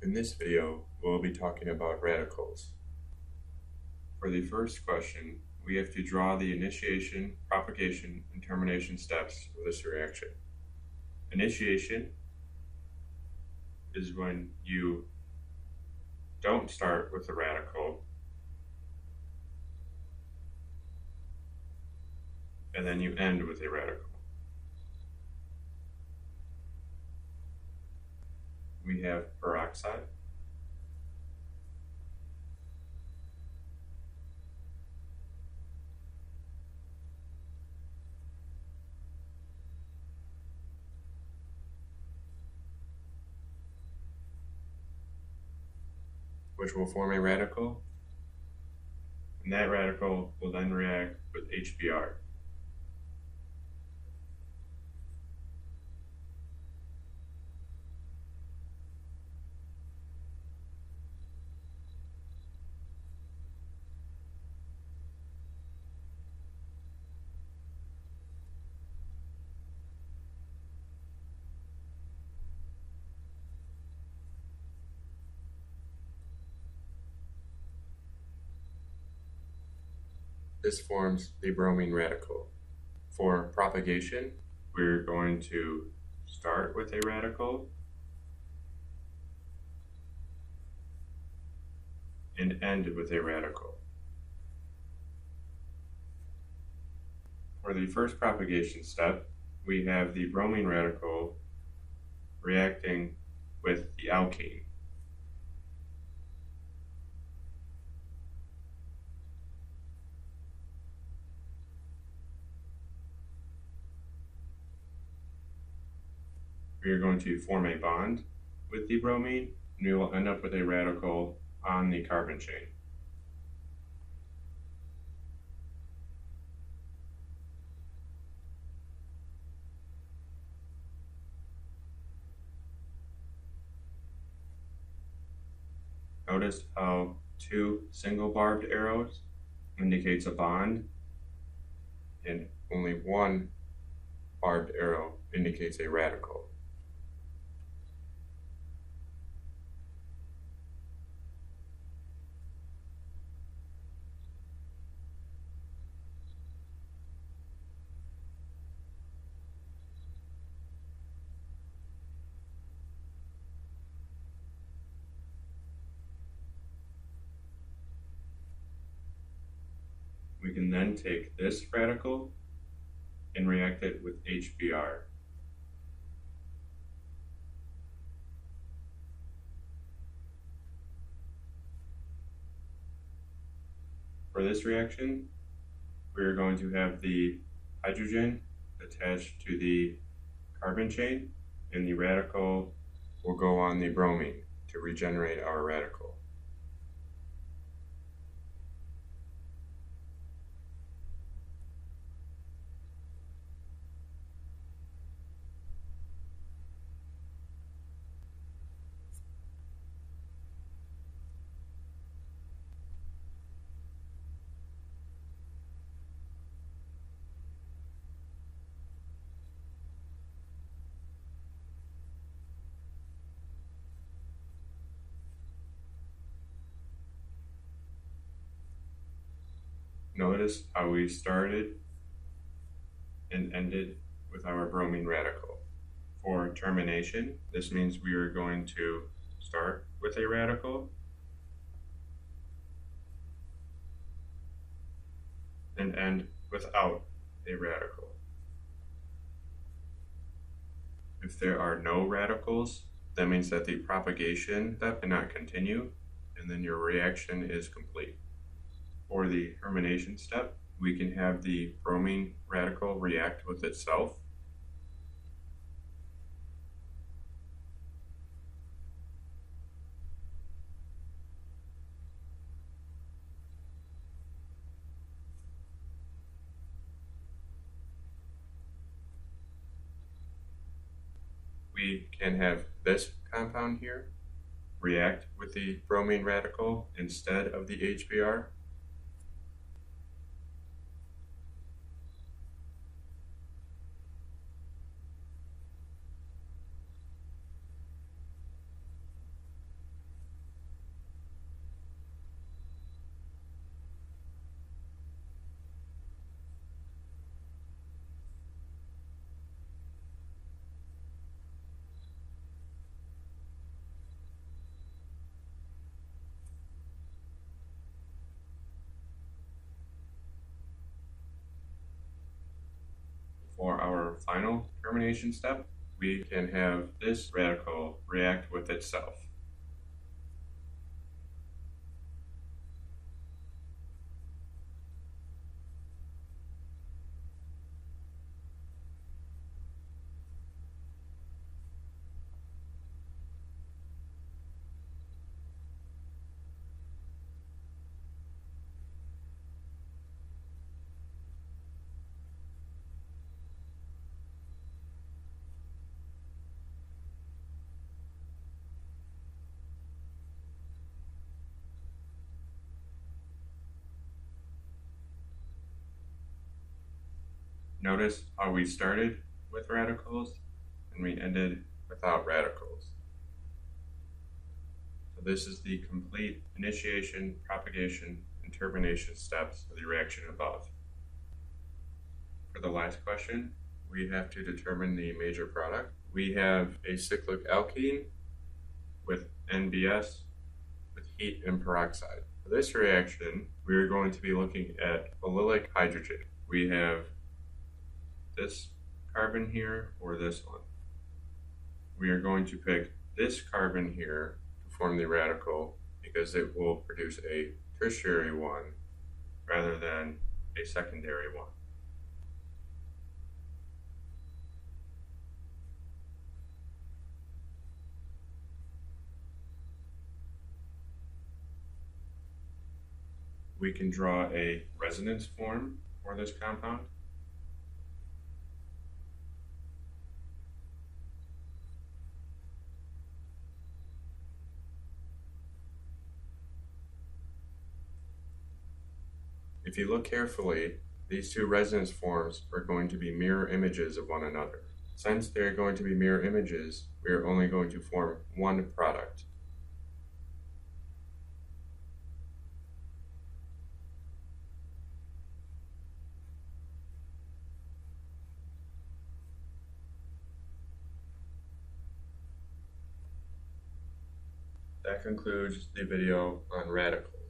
In this video, we'll be talking about radicals. For the first question, we have to draw the initiation, propagation, and termination steps of this reaction. Initiation is when you don't start with a radical, and then you end with a radical. We have peroxide, which will form a radical, and that radical will then react with HBr. This forms the bromine radical. For propagation, we're going to start with a radical and end with a radical. For the first propagation step, we have the bromine radical reacting with the alkene. We are going to form a bond with the bromine, and we will end up with a radical on the carbon chain. Notice how two single barbed arrows indicates a bond, and only one barbed arrow indicates a radical. We can then take this radical and react it with HBr. For this reaction, we are going to have the hydrogen attached to the carbon chain, and the radical will go on the bromine to regenerate our radical. Notice how we started and ended with our bromine radical. For termination, this means we are going to start with a radical and end without a radical. If there are no radicals, that means that the propagation step cannot continue, and then your reaction is complete. For the termination step, we can have the bromine radical react with itself. We can have this compound here react with the bromine radical instead of the HBr. For our final termination step, we can have this radical react with itself. Notice how we started with radicals and we ended without radicals. So this is the complete initiation, propagation, and termination steps of the reaction above. For the last question, we have to determine the major product. We have a cyclic alkene with NBS with heat and peroxide. For this reaction, we are going to be looking at allylic hydrogen. We have this carbon here or this one. We are going to pick this carbon here to form the radical because it will produce a tertiary one rather than a secondary one. We can draw a resonance form for this compound. If you look carefully, these two resonance forms are going to be mirror images of one another. Since they are going to be mirror images, we are only going to form one product. That concludes the video on radicals.